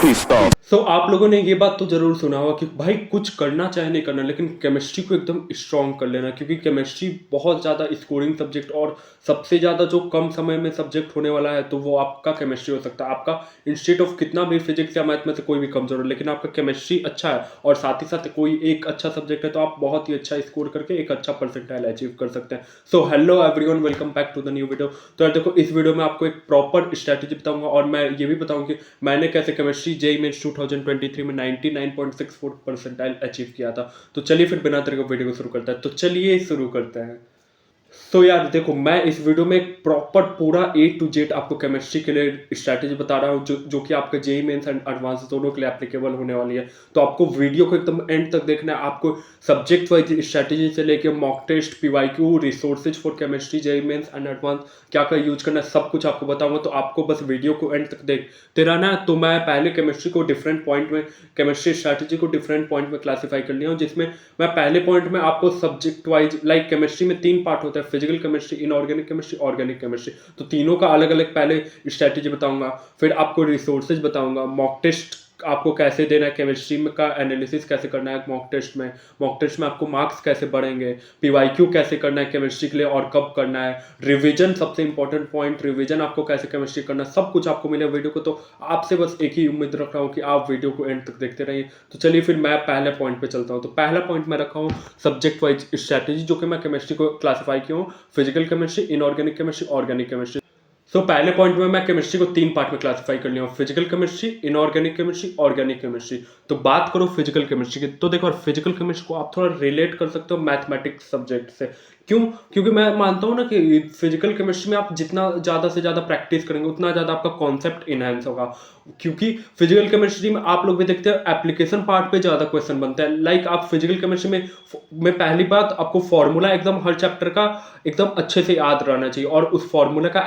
pissed off. आप लोगों ने ये बात तो ज़रूर सुना होगा कि भाई कुछ करना चाहे नहीं करना, लेकिन केमिस्ट्री को एकदम स्ट्रॉन्ग कर लेना, क्योंकि केमिस्ट्री बहुत ज़्यादा स्कोरिंग सब्जेक्ट और सबसे ज़्यादा जो कम समय में सब्जेक्ट होने वाला है, तो वो आपका केमिस्ट्री हो सकता है। आपका इंस्टेड ऑफ कितना भी फिजिक्स या मैथ में से कोई भी कमज़ोर हो, लेकिन आपका केमिस्ट्री अच्छा है और साथ ही साथ कोई एक अच्छा सब्जेक्ट है, तो आप बहुत ही अच्छा स्कोर करके एक अच्छा परसेंटाइल अचीव कर सकते हैं। So hello everyone, welcome back to the new video. तो यार देखो, इस वीडियो में आपको एक प्रॉपर स्ट्रैटेजी बताऊंगा और मैं ये भी बताऊंगा कि मैंने कैसे केमिस्ट्री जेईई मेंस 2023 में 99.64 परसेंटाइल अचीव किया था। तो चलिए फिर बिना देरी के वीडियो को शुरू करते हैं। तो चलिए शुरू करते हैं। तो यार देखो, मैं इस वीडियो में एक प्रॉपर पूरा A to Z आपको केमिस्ट्री के लिए स्ट्रैटेजी बता रहा हूँ, जो कि आपके जेईई मेंस एंड एडवांस दोनों के लिए एप्लीकेबल होने वाली है। तो आपको वीडियो को एकदम एंड तक देखना है। आपको सब्जेक्ट वाइज स्ट्रैटेजी से लेके mock test, PYQ, resources for chemistry, JEE mains and advance क्या क्या यूज करना है, सब कुछ आपको बताऊंगा। तो आपको बस वीडियो को एंड तक देखते रहना है। तो मैं पहले केमिस्ट्री को डिफरेंट पॉइंट में, केमिस्ट्री स्ट्रैटेजी को डिफरेंट पॉइंट में क्लासीफाई कर लिया हूँ, जिसमें मैं पहले पॉइंट में आपको सब्जेक्ट वाइज, लाइक केमिस्ट्री में 3 पार्ट होता है: physical chemistry, inorganic chemistry, organic chemistry. तो तीनों का अलग अलग पहले स्ट्रैटेजी बताऊंगा, फिर आपको रिसोर्सेज बताऊंगा, मॉक टेस्ट आपको कैसे देना है, केमिस्ट्री में का एनालिसिस कैसे करना है मॉक टेस्ट में आपको मार्क्स कैसे बढ़ेंगे, पीवाईक्यू कैसे करना है केमिस्ट्री के लिए और कब करना है, रिवीजन सबसे इंपॉर्टेंट पॉइंट, रिवीजन आपको कैसे केमिस्ट्री करना है, सब कुछ आपको मिलेगा वीडियो को। तो आपसे बस एक ही उम्मीद रख रहा हूँ कि आप वीडियो को एंड तक देखते रहिए। तो चलिए फिर मैं पहले पॉइंट पे चलता हूँ। तो पहला पॉइंट मैं रखा हूँ सब्जेक्ट वाइज स्ट्रैटेजी, जो कि मैं केमिस्ट्री को क्लासीफाई किया हूँ: physical chemistry, inorganic chemistry, organic chemistry. पहले पॉइंट में मैं केमिस्ट्री को 3 पार्ट में क्लासिफाई कर लिया हूँ: physical chemistry, inorganic chemistry, organic chemistry. तो बात करो फिजिकल केमिस्ट्री की, तो देखो फिजिकल केमिस्ट्री को आप थोड़ा रिलेट कर सकते हो मैथमेटिक्स सब्जेक्ट से। क्यों? क्योंकि मैं मानता हूँ ना कि फिजिकल केमिस्ट्री में आप जितना ज़्यादा से ज़्यादा प्रैक्टिस करेंगे, उतना ज़्यादा आपका कॉन्सेप्ट इनहेंस होगा। क्योंकि फिजिकल केमिस्ट्री में आप लोग भी देखते हैं एप्लीकेशन पार्ट पे ज़्यादा क्वेश्चन बनता है। लाइक आप फिजिकल केमिस्ट्री में पहली बात आपको फॉर्मूला एकदम हर चैप्टर का एकदम अच्छे से याद रहना चाहिए, और उस फॉर्मूला का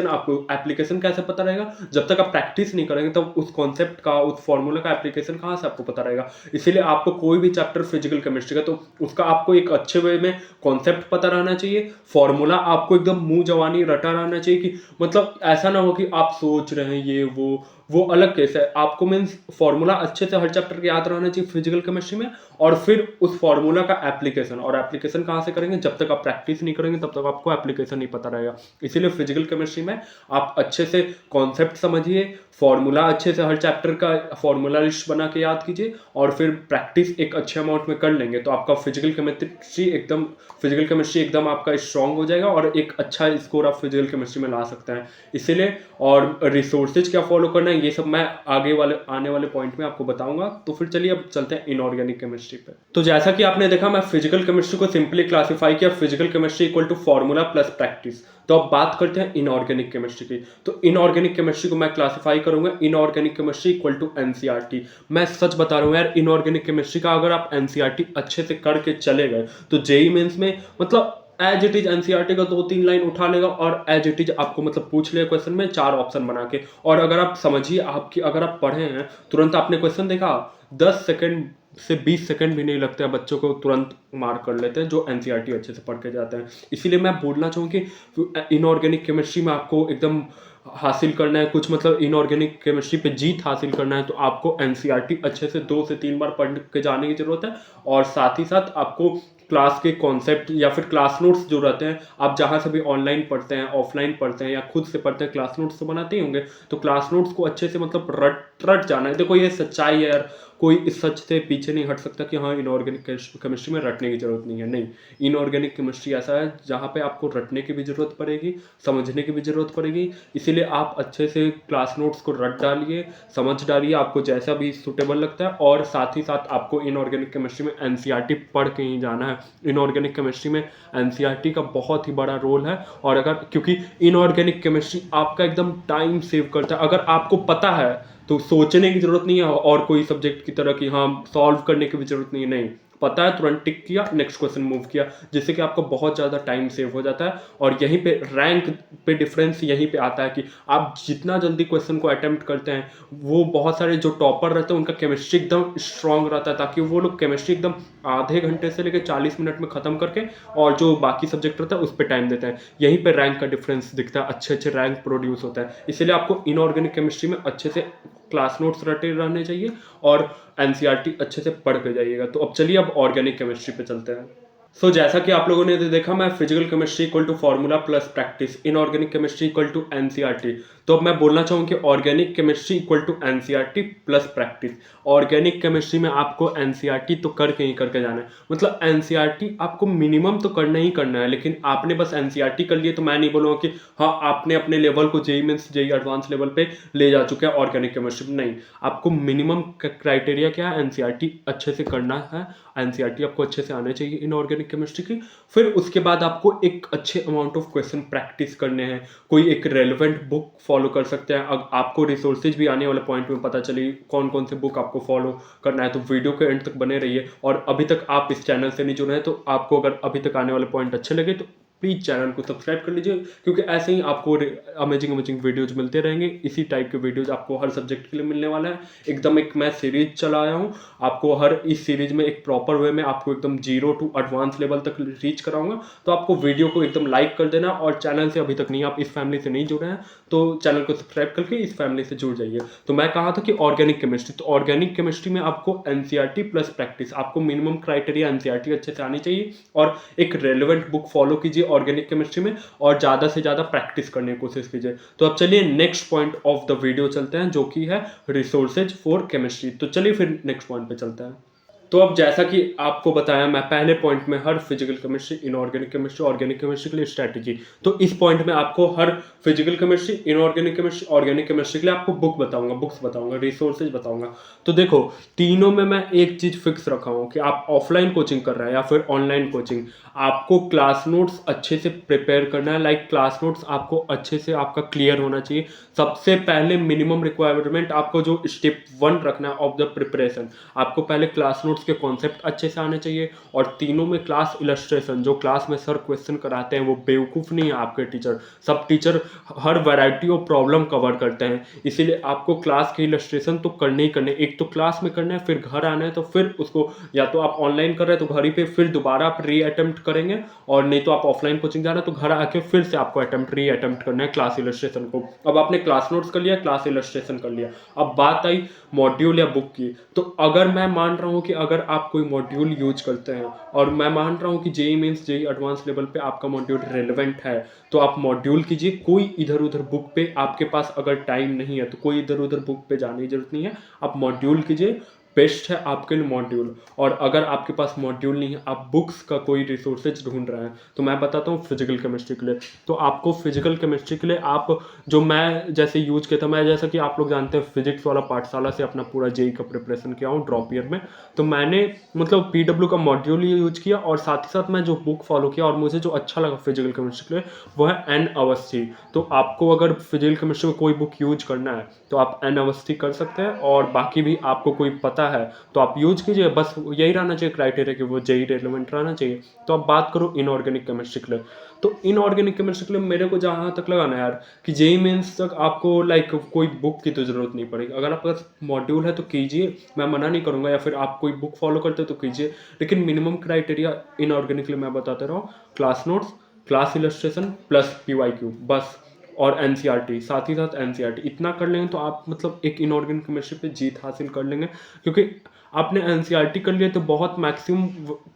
आपको एप्लीकेशन कैसे पता रहेगा? जब तक आप प्रैक्टिस नहीं करेंगे तब उस कॉन्सेप्ट का, उस फॉर्मूला का एप्लीकेशन कहाँ से आपको पता रहेगा? इसीलिए आपको कोई भी चैप्टर फिजिकल केमिस्ट्री का, तो उसका आपको एक अच्छे वे में कॉन्सेप्ट पता रहना चाहिए, फॉर्मूला आपको एकदम मुंह जवानी रटा रहना चाहिए, कि मतलब ऐसा ना हो कि आप सोच रहे हैं ये वो अलग केस है। आपको मीन्स फॉर्मूला अच्छे से हर चैप्टर के याद रहना चाहिए फिजिकल केमिस्ट्री में, और फिर उस फॉर्मूला का एप्लीकेशन। और एप्लीकेशन कहाँ से करेंगे? जब तक आप प्रैक्टिस नहीं करेंगे तब तक आपको एप्लीकेशन नहीं पता रहेगा। इसीलिए फिजिकल केमिस्ट्री में आप अच्छे से कॉन्सेप्ट समझिए, फॉर्मूला अच्छे से हर चैप्टर का फॉर्मूला लिस्ट बना के याद कीजिए, और फिर प्रैक्टिस एक अच्छे अमाउंट में कर लेंगे तो आपका फिजिकल केमिस्ट्री एकदम आपका स्ट्रांग हो जाएगा, और एक अच्छा स्कोर आप फिजिकल केमिस्ट्री में ला सकते हैं। इसीलिए, और रिसोर्सेज क्या फॉलो करना है, ये सब मैं आने वाले पॉइंट में आपको बताऊंगा। तो फिर चलिए अब चलते हैं इनऑर्गेनिक केमिस्ट्री पे। तो जैसा कि आपने देखा, मैं फिजिकल केमिस्ट्री को सिंपली क्लासिफाई किया: physical chemistry equal to formula plus practice. तो अब बात करते हैं इनऑर्गेनिक केमिस्ट्री की। तो इनऑर्गेनिक केमिस्ट्री को मैं क्लासिफाई करूंगा inorganic chemistry equal to NCERT. मैं सच बता रहा हूं यार, इनऑर्गेनिक केमिस्ट्री का अगर आप एनसीईआरटी अच्छे से करके चले गए तो जेईई मेंस में मतलब एज इट इज एनसीईआरटी का 2-3 लाइन उठा लेगा, और एज इट इज आपको मतलब पूछ लेगा क्वेश्चन में 4 ऑप्शन बना के। और अगर आप समझिए, आपकी अगर आप पढ़े हैं, तुरंत आपने क्वेश्चन देखा, 10 सेकंड से 20 सेकंड भी नहीं लगते हैं, बच्चों को तुरंत मार्क कर लेते हैं जो एनसीईआरटी अच्छे से पढ़ के जाते हैं। इसीलिए मैं बोलना चाहूँ कि इनऑर्गेनिक केमिस्ट्री में आपको एकदम हासिल करना है कुछ, मतलब इनऑर्गेनिक केमिस्ट्री पे जीत हासिल करना है, तो आपको एनसीईआरटी अच्छे से 2 से 3 बार पढ़ के जाने की जरूरत है। और साथ ही साथ आपको क्लास के कॉन्सेप्ट या फिर क्लास नोट्स जो रहते हैं, आप जहाँ से भी ऑनलाइन पढ़ते हैं, ऑफलाइन पढ़ते हैं या खुद से पढ़ते हैं, क्लास नोट्स तो बनाते ही होंगे, तो क्लास नोट्स को अच्छे से मतलब रट जाना है। देखो ये सच्चाई है यार, कोई इस सच से पीछे नहीं हट सकता कि हाँ इनऑर्गेनिक केमिस्ट्री में रटने की जरूरत नहीं है। नहीं, इनऑर्गेनिक केमिस्ट्री ऐसा है जहाँ पे आपको रटने की भी जरूरत पड़ेगी, समझने की भी जरूरत पड़ेगी। इसीलिए आप अच्छे से क्लास नोट्स को रट डालिए, समझ डालिए, आपको जैसा भी सुटेबल लगता है। और साथ ही साथ आपको इनऑर्गेनिक केमिस्ट्री में एनसीईआरटी पढ़ के ही जाना है। इनऑर्गेनिक केमिस्ट्री में एनसीईआरटी का बहुत ही बड़ा रोल है, और अगर क्योंकि इनऑर्गेनिक केमिस्ट्री आपका एकदम टाइम सेव करता है। अगर आपको पता है तो सोचने की जरूरत नहीं है, और कोई सब्जेक्ट की तरह कि हाँ सॉल्व करने की भी जरूरत नहीं है। नहीं, पता है, तुरंत टिक किया, नेक्स्ट क्वेश्चन मूव किया, जिससे कि आपका बहुत ज़्यादा टाइम सेव हो जाता है। और यहीं पे रैंक पे डिफरेंस यहीं पे आता है कि आप जितना जल्दी क्वेश्चन को अटेम्प्ट करते हैं, वो बहुत सारे जो टॉपर रहते हैं उनका केमिस्ट्री एकदम स्ट्रांग रहता है, ताकि वो लोग केमिस्ट्री एकदम आधे घंटे से लेकर 40 मिनट में खत्म करके, और जो बाकी सब्जेक्ट रहता है उस पर टाइम देते हैं। यहीं पर रैंक का डिफरेंस दिखता है, अच्छे अच्छे रैंक प्रोड्यूस होता है। इसलिए आपको इनऑर्गेनिक केमिस्ट्री में अच्छे से क्लास नोट्स रटे रहने चाहिए और एनसीईआरटी अच्छे से पढ़ के जाइएगा। तो अब चलिए अब ऑर्गेनिक केमिस्ट्री पे चलते हैं। जैसा कि आप लोगों ने देखा, मैं physical chemistry equal to formula plus practice, inorganic chemistry equal to NCERT. तो अब मैं बोलना चाहूँ कि organic chemistry equal to NCERT plus practice. Organic chemistry में आपको एनसीईआरटी तो करके ही करके जाना है, मतलब एनसीईआरटी आपको मिनिमम तो करना ही करना है। लेकिन आपने बस एनसीईआरटी कर लिए तो मैं नहीं बोलूँगा कि हाँ आपने अपने लेवल को JEE means JEE advance level पे ले जा चुके हैं ऑर्गेनिक केमिस्ट्री में। नहीं, आपको मिनिमम क्राइटेरिया क्या है, एनसीईआरटी अच्छे से करना है। एनसीईआरटी आपको अच्छे से आने चाहिए इनऑर्गेनिक केमिस्ट्री की। फिर उसके बाद आपको एक अच्छे अमाउंट ऑफ क्वेश्चन प्रैक्टिस करने हैं। कोई एक रेलेवेंट बुक फॉलो कर सकते हैं। अब आपको रिसोर्सेज भी आने वाले पॉइंट में पता चली कौन कौन से बुक आपको फॉलो करना है, तो वीडियो के एंड तक बने रहिए। और अभी तक आप इस चैनल से नहीं जुड़े हैं तो आपको अगर अभी तक आने वाले पॉइंट अच्छे लगे तो प्लीज़ चैनल को सब्सक्राइब कर लीजिए, क्योंकि ऐसे ही आपको अमेजिंग वीडियोज मिलते रहेंगे। इसी टाइप के वीडियोज आपको हर सब्जेक्ट के लिए मिलने वाला है। एकदम एक मैं सीरीज चलाया हूँ, आपको हर इस सीरीज में एक प्रॉपर वे में आपको एकदम 0 टू एडवांस लेवल तक रीच कराऊंगा। तो आपको वीडियो को एकदम लाइक कर देना, और चैनल से अभी तक नहीं, आप इस फैमिली से नहीं जुड़े हैं तो चैनल को सब्सक्राइब करके इस फैमिली से जुड़ जाइए। तो मैं कहा था कि ऑर्गेनिक केमिस्ट्री, तो ऑर्गेनिक केमिस्ट्री में आपको एनसीईआरटी प्लस प्रैक्टिस, आपको मिनिमम क्राइटेरिया एनसीईआरटी अच्छे से आनी चाहिए और एक रेलेवेंट बुक फॉलो कीजिए ऑर्गेनिक केमिस्ट्री में, और ज़्यादा से ज़्यादा प्रैक्टिस करने की कोशिश कीजिए। तो अब चलिए next point of the video चलते हैं, जो कि है रिसोर्सेज फॉर केमिस्ट्री। तो चलिए फिर नेक्स्ट पॉइंट पे चलते हैं। तो अब जैसा कि आपको बताया मैं पहले पॉइंट में, हर physical chemistry, inorganic chemistry, organic chemistry के लिए स्ट्रैटेजी। तो इस पॉइंट में आपको हर physical chemistry, inorganic chemistry, organic chemistry के लिए आपको बुक्स बताऊंगा, रिसोर्सेज बताऊंगा। तो देखो, तीनों में मैं एक चीज फिक्स रखा हूं कि आप ऑफलाइन कोचिंग कर रहे हैं या फिर ऑनलाइन कोचिंग, आपको क्लास नोट्स अच्छे से प्रिपेयर करना है। लाइक क्लास नोट्स आपको अच्छे से आपका क्लियर होना चाहिए। सबसे पहले मिनिमम रिक्वायरमेंट आपको जो स्टेप 1 रखना है ऑफ द प्रिपरेशन, आपको पहले क्लास नोट्स के कॉन्सेप्ट अच्छे से आने चाहिए। और तीनों में क्लास इलस्ट्रेशन, जो क्लास में सर क्वेश्चन कराते हैं वो बेवकूफ़ नहीं है आपके टीचर। सब teacher her variety of problem cover करते हैं, इसीलिए आपको क्लास के इलस्ट्रेशन तो करने ही करने। एक तो क्लास में करना है, फिर घर आना है तो फिर उसको, या तो आप ऑनलाइन कर रहे हैं तो घर ही पे फिर दोबारा आप री अटेम्प्ट करेंगे, और नहीं तो आप ऑफलाइन कोचिंग जा रहे हैं तो घर आके फिर से आपको री अटेम्प्ट करना है क्लास इलस्ट्रेशन को। अब आपने क्लास नोट्स कर लिया, क्लास इलस्ट्रेशन कर लिया, अब बात आई मॉड्यूल या बुक की। तो अगर मैं मान रहा हूँ कि अगर आप कोई मॉड्यूल यूज करते हैं, और मैं मान रहा हूँ कि JEE means JEE advance level पे आपका मॉड्यूल रेलेवेंट है, तो आप मॉड्यूल कीजिए। कोई इधर उधर बुक पे आपके पास अगर टाइम नहीं है तो कोई इधर उधर बुक पे जाने की जरूरत नहीं है, आप मॉड्यूल कीजिए। बेस्ट है आपके लिए मॉड्यूल। और अगर आपके पास मॉड्यूल नहीं है, आप बुक्स का कोई रिसोर्सेज ढूंढ रहे हैं, तो मैं बताता हूँ फिजिकल केमिस्ट्री के लिए। तो आपको फिजिकल केमिस्ट्री के लिए आप जो मैं जैसे यूज किया था, मैं जैसा कि आप लोग जानते हैं फिजिक्स वाला पाठशाला से अपना पूरा जेई का प्रिपरेशन किया हूँ ड्रॉप ईयर में, तो मैंने मतलब पीडब्ल्यू का मॉड्यूल ही यूज किया, और साथ ही साथ मैं जो बुक फॉलो किया और मुझे जो अच्छा लगा फिजिकल केमिस्ट्री के लिए वो है एन अवस्थी। तो आपको अगर फिजिकल केमिस्ट्री में कोई बुक यूज करना है तो आप एन अवस्थी कर सकते हैं, और बाकी भी आपको कोई पता है तो आप यूज कीजिए। बस यही रहना चाहिए क्राइटेरिया कि वो जेई रेलेवेंट रहना चाहिए। तो अब बात करो इनऑर्गेनिक केमिस्ट्री के लिए। तो इनऑर्गेनिक केमिस्ट्री के लिए मेरे को जहाँ तक लगा ना यार, कि जेई मेंस तक आपको लाइक कोई बुक की तो जरूरत नहीं पड़ेगी। अगर आपके पास मॉड्यूल है तो कीजिए, मैं मना नहीं करूंगा, या फिर आप कोई बुक फॉलो करते हो तो कीजिए। लेकिन मिनिमम क्राइटेरिया इनऑर्गेनिक के लिए मैं बताते रहा हूँ, class notes, class illustration plus PYQ बस, और एनसीईआरटी, साथ ही साथ एनसीईआरटी। इतना कर लेंगे तो आप मतलब एक इनऑर्गेनिक केमिस्ट्री पे जीत हासिल कर लेंगे, क्योंकि आपने एनसीईआरटी कर लिया तो बहुत मैक्सिमम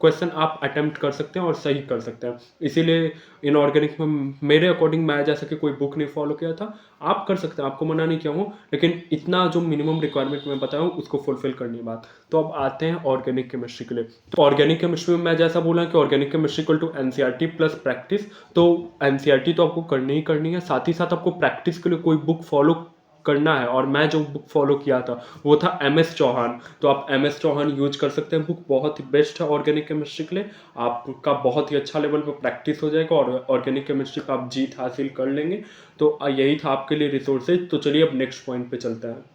क्वेश्चन आप अटेम्प्ट कर सकते हैं और सही कर सकते हैं। इसीलिए इनऑर्गेनिक में मेरे अकॉर्डिंग, मैं जैसा कि कोई बुक नहीं फॉलो किया था, आप कर सकते हैं, आपको मना नहीं किया हूँ, लेकिन इतना जो मिनिमम रिक्वायरमेंट मैं बताया हूँ उसको फुलफिल करनी है बात। तो अब आते हैं ऑर्गेनिक केमिस्ट्री के लिए। तो ऑर्गेनिक केमिस्ट्री में मैं जैसा बोला कि organic chemistry equal to NCERT plus practice. तो एनसीईआरटी तो आपको करनी ही करनी है, साथ ही साथ आपको प्रैक्टिस के लिए कोई बुक फॉलो करना है। और मैं जो बुक फॉलो किया था वो था MS चौहान। तो आप MS चौहान यूज कर सकते हैं, बुक बहुत ही बेस्ट है ऑर्गेनिक केमिस्ट्री के लिए। आपका बहुत ही अच्छा लेवल पर प्रैक्टिस हो जाएगा और ऑर्गेनिक केमिस्ट्री पर आप जीत हासिल कर लेंगे। तो यही था आपके लिए रिसोर्सेज। तो चलिए अब नेक्स्ट पॉइंट पे चलते हैं।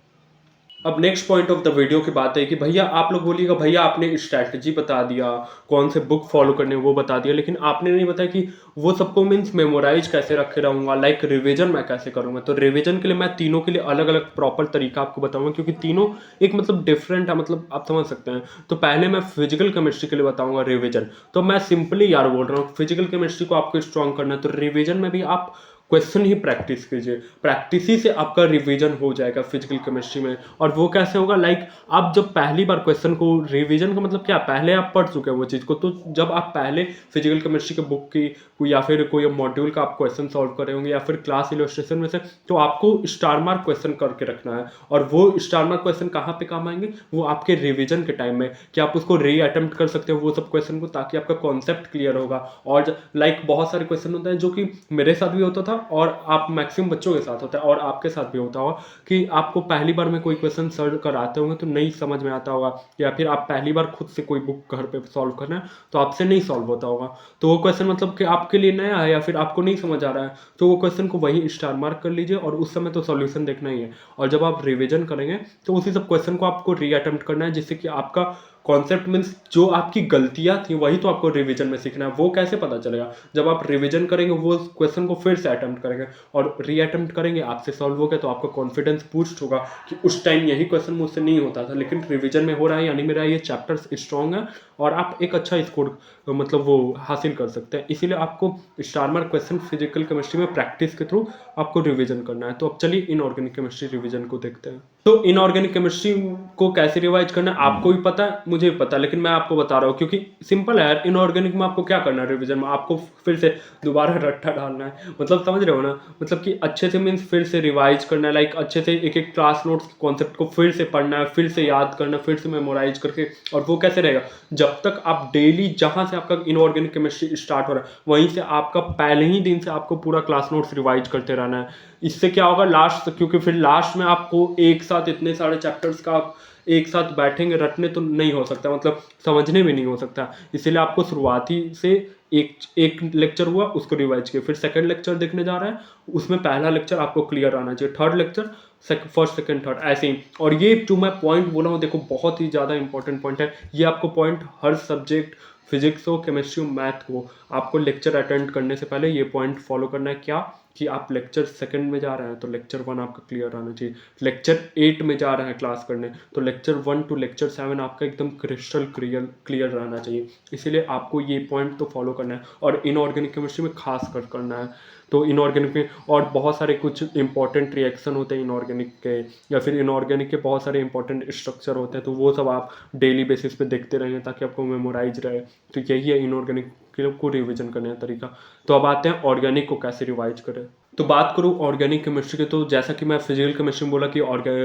अब next point of the video की बात है कि भैया आप लोग बोलिएगा, भैया आपने स्ट्रैटेजी बता दिया, कौन से बुक फॉलो करने वो बता दिया, लेकिन आपने नहीं बताया कि वो सबको मीन्स मेमोराइज कैसे रखे रहूँगा, लाइक रिवीजन मैं कैसे करूँगा। तो रिवीजन के लिए मैं तीनों के लिए अलग अलग प्रॉपर तरीका आपको बताऊँगा, क्योंकि तीनों एक मतलब डिफरेंट है, मतलब आप समझ सकते हैं। तो पहले मैं फिजिकल केमिस्ट्री के लिए बताऊँगा रिवीजन। तो मैं सिंपली यार बोल रहा हूँ, फिजिकल केमिस्ट्री को आपको स्ट्रॉन्ग करना है तो रिवीजन में भी आप क्वेश्चन ही प्रैक्टिस कीजिए, प्रैक्टिस ही से आपका रिवीजन हो जाएगा फिजिकल केमिस्ट्री में। और वो कैसे होगा, लाइक आप जब पहली बार क्वेश्चन को, रिवीजन का मतलब क्या, पहले आप पढ़ चुके हैं वो चीज़ को, तो जब आप पहले फिजिकल केमिस्ट्री के बुक की या फिर कोई मॉड्यूल का आप क्वेश्चन सॉल्व कर रहे होंगे या फिर क्लास इलस्ट्रेशन में से, तो आपको स्टार मार्क क्वेश्चन करके रखना है। और वो स्टार मार्क क्वेश्चन कहाँ पे काम आएंगे, वो आपके रिवीजन के टाइम में, कि आप उसको री अटेम्प्ट कर सकते हो वो सब क्वेश्चन को, ताकि आपका कॉन्सेप्ट क्लियर होगा। और लाइक बहुत सारे क्वेश्चन होते हैं जो कि मेरे साथ भी होता था और आप मैक्सिमम बच्चों के साथ होता है और आपके साथ भी होता होगा, कि आपको पहली बार में कोई क्वेश्चन सॉल्व कराते होंगे तो नहीं समझ में आता होगा, या फिर आप पहली बार खुद से कोई बुक घर पे सॉल्व करना है तो आपसे नहीं सॉल्व होता होगा, तो वो क्वेश्चन मतलब कि आपके लिए नया है या फिर आपको नहीं समझ आ रहा है, तो वो क्वेश्चन को वही स्टार मार्क कर लीजिए और उस समय तो सॉल्यूशन देखना ही है। और जब आप रिवीजन करेंगे तो उसी सब क्वेश्चन को आपको री अटेम्प्ट करना है, जिससे कि आपका कॉन्सेप्ट मीन्स जो आपकी गलतियां थी वही तो आपको रिवीजन में सीखना है। वो कैसे पता चलेगा, जब आप रिवीजन करेंगे वो क्वेश्चन को फिर से अटेम्प्ट करेंगे और री अटेम्प्ट करेंगे, आपसे सॉल्व हो गया तो आपका कॉन्फिडेंस बूस्ट होगा कि उस टाइम यही क्वेश्चन मुझसे नहीं होता था, लेकिन रिवीजन में हो रहा है, यानी मेरा ये चैप्टर्स स्ट्रॉन्ग है और आप एक अच्छा स्कोर मतलब वो हासिल कर सकते हैं। इसीलिए आपको star mark question physical chemistry में प्रैक्टिस के थ्रू आपको रिवीजन करना है। तो अब चलिए इनऑर्गेनिक केमिस्ट्री रिवीजन को देखते हैं। तो इनऑर्गेनिक केमिस्ट्री को कैसे रिवाइज करना है आपको भी पता है, मुझे भी पता है, लेकिन मैं आपको बता रहा हूँ क्योंकि सिंपल है यार। इनऑर्गेनिक में आपको क्या करना है रिवीजन में, आपको फिर से दोबारा रट्टा डालना है, मतलब समझ रहे हो ना, मतलब कि अच्छे से मीन्स फिर से रिवाइज करना है, लाइक अच्छे से एक एक क्लास नोट्स कॉन्सेप्ट को फिर से पढ़ना है, फिर से याद करना, फिर से मेमोराइज करके। और वो कैसे रहेगा, जब तक आप डेली जहाँ से आपका इनऑर्गेनिक केमिस्ट्री स्टार्ट हो रहा है वहीं से आपका पहले ही दिन से आपको पूरा क्लास नोट्स रिवाइज करते रहना है। इससे क्या होगा लास्ट, क्योंकि फिर लास्ट में आपको एक साथ इतने सारे चैप्टर्स का आप एक साथ बैठेंगे रटने तो नहीं हो सकता, मतलब समझने भी नहीं हो सकता। इसीलिए आपको शुरुआती से एक एक लेक्चर हुआ उसको रिवाइज किया, फिर सेकंड लेक्चर देखने जा रहे हैं उसमें पहला लेक्चर आपको क्लियर आना चाहिए, third lecture first second third ऐसे ही। और ये जो मैं पॉइंट बोला हूँ देखो बहुत ही ज़्यादा इंपॉर्टेंट पॉइंट है, ये आपको पॉइंट हर सब्जेक्ट फिजिक्स हो केमिस्ट्री हो मैथ हो, आपको लेक्चर अटेंड करने से पहले ये पॉइंट फॉलो करना है। क्या कि आप लेक्चर सेकंड में जा रहे हैं तो लेक्चर 1 आपका क्लियर आना चाहिए, लेक्चर 8 में जा रहे हैं क्लास करने तो लेक्चर 1 टू लेक्चर 7 आपका एकदम क्रिस्टल क्लियर रहना चाहिए। इसीलिए आपको ये पॉइंट तो फॉलो करना है और इनऑर्गेनिक केमिस्ट्री में खास कर करना है। तो इनऑर्गेनिक में और बहुत सारे कुछ इंपॉर्टेंट रिएक्शन होते हैं इनऑर्गेनिक के, या फिर इनऑर्गेनिक के बहुत सारे इंपॉर्टेंट स्ट्रक्चर होते हैं, तो वो सब आप डेली बेसिस पे देखते रहेंगे ताकि आपको मेमोराइज रहे। तो यही है इनऑर्गेनिक को रिवीजन करने का तरीका। तो अब आते हैं ऑर्गेनिक को कैसे रिवाइज करें। तो बात करूँ ऑर्गेनिक केमिस्ट्री की, तो जैसा कि मैं फिजिकल केमिस्ट्री में बोला कि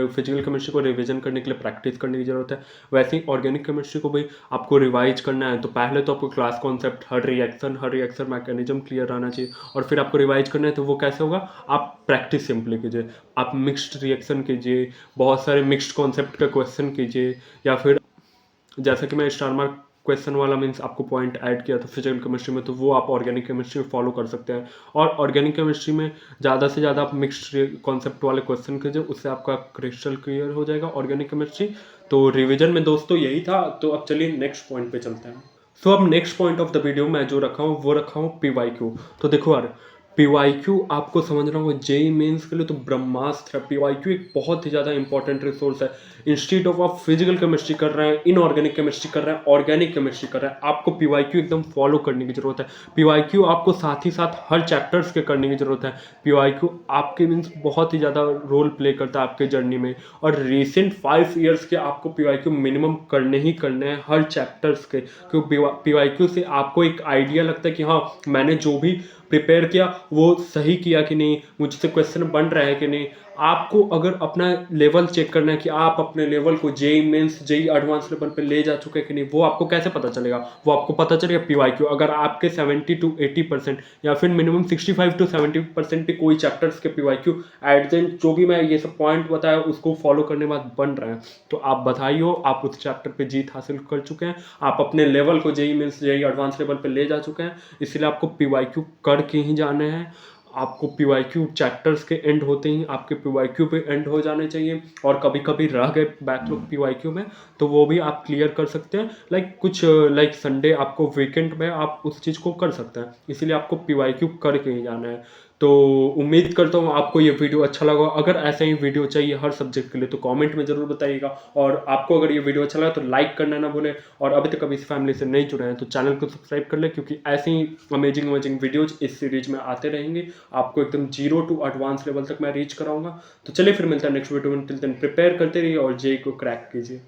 फिजिकल केमिस्ट्री को रिवीजन करने के लिए प्रैक्टिस करने की जरूरत है, वैसे ही ऑर्गेनिक केमिस्ट्री को भी आपको रिवाइज करना है। तो पहले तो आपको क्लास कॉन्सेप्ट हर रिएक्शन मैकेनिज्म क्लियर रहना चाहिए, और फिर आपको रिवाइज करना है तो वो कैसे होगा, आप प्रैक्टिस सिंपली कीजिए, आप मिक्स्ड रिएक्शन कीजिए, बहुत सारे मिक्स्ड कॉन्सेप्ट का क्वेश्चन कीजिए, या फिर जैसा कि मैं स्टार मार्क क्वेश्चन वाला मीन्स आपको पॉइंट ऐड किया था फिजिकल केमिस्ट्री में, तो वो आप ऑर्गेनिक केमिस्ट्री में फॉलो कर सकते हैं। और ऑर्गेनिक केमिस्ट्री में ज़्यादा से ज़्यादा आप मिक्स्ड कॉन्सेप्ट वाले क्वेश्चन कीजिए, उससे आपका क्रिस्टल क्लियर हो जाएगा ऑर्गेनिक केमिस्ट्री। तो रिवीजन में दोस्तों यही था। तो अब चलिए नेक्स्ट पॉइंट पे चलते हैं। सो अब next point of the video मैं जो रखा हूँ वो रखा हूँ PYQ। तो देखो यार PYQ आपको समझना होगा जेई मेंस के लिए तो ब्रह्मास्त्र है। PYQ एक बहुत ही ज़्यादा इंपॉर्टेंट रिसोर्स है। इंस्टीट्यूट ऑफ आप फिजिकल केमिस्ट्री कर रहे हैं, इनऑर्गेनिक केमिस्ट्री कर रहे हैं, ऑर्गेनिक केमिस्ट्री कर रहे हैं, आपको PYQ एकदम फॉलो करने की जरूरत है। PYQ आपको साथ ही साथ हर चैप्टर्स के करने की जरूरत है। PYQ आपके मीन्स बहुत ही ज़्यादा रोल प्ले करता है आपके जर्नी में, और रिसेंट 5 ईयर्स के आपको PYQ मिनिमम करने ही करने हैं हर चैप्टर्स के, क्योंकि PYQ से आपको एक आइडिया लगता है कि हाँ मैंने जो भी प्रिपेयर किया वो सही किया कि नहीं, मुझसे क्वेश्चन बन रहा है कि नहीं। आपको अगर अपना लेवल चेक करना है कि आप अपने लेवल को JEE mains JEE advance level पे ले जा चुके हैं कि नहीं, वो आपको कैसे पता चलेगा, वो आपको पता चलेगा PYQ। अगर आपके 70 to 80% या फिर मिनिमम 65 to 70% पे कोई चैप्टर्स के PYQ एडजेंट जो भी मैं ये सब पॉइंट बताया उसको फॉलो करने के बाद बन रहे हैं, तो आप बधाई हो, आप उस चैप्टर पे जीत हासिल कर चुके हैं, आप अपने लेवल को JEE mains JEE advance level पे ले जा चुके हैं। इसलिए आपको PYQ करके ही जाने हैं। आपको PYQ चैप्टर्स के एंड होते ही आपके PYQ पे एंड हो जाने चाहिए, और कभी कभी रह गए बैकलॉग PYQ में तो वो भी आप क्लियर कर सकते हैं। लाइक संडे आपको वीकेंड में आप उस चीज़ को कर सकते हैं, इसीलिए आपको PYQ करके ही जाना है। तो उम्मीद करता हूँ आपको ये वीडियो अच्छा लगा। अगर ऐसा ही वीडियो चाहिए हर सब्जेक्ट के लिए तो कमेंट में ज़रूर बताइएगा, और आपको अगर ये वीडियो अच्छा लगा तो लाइक करना ना भूलें, और अभी तक इस फैमिली से नहीं जुड़े हैं तो चैनल को सब्सक्राइब कर लें, क्योंकि ऐसे ही अमेजिंग अमेजिंग वीडियोज़ इस सीरीज में आते रहेंगे। आपको एकदम 0 टू एडवांस लेवल तक मैं रीच कराऊँगा। तो चलिए फिर मिलता है नेक्स्ट वीडियो में, टिल देन प्रिपेयर करते रहिए और जेईई को क्रैक कीजिए।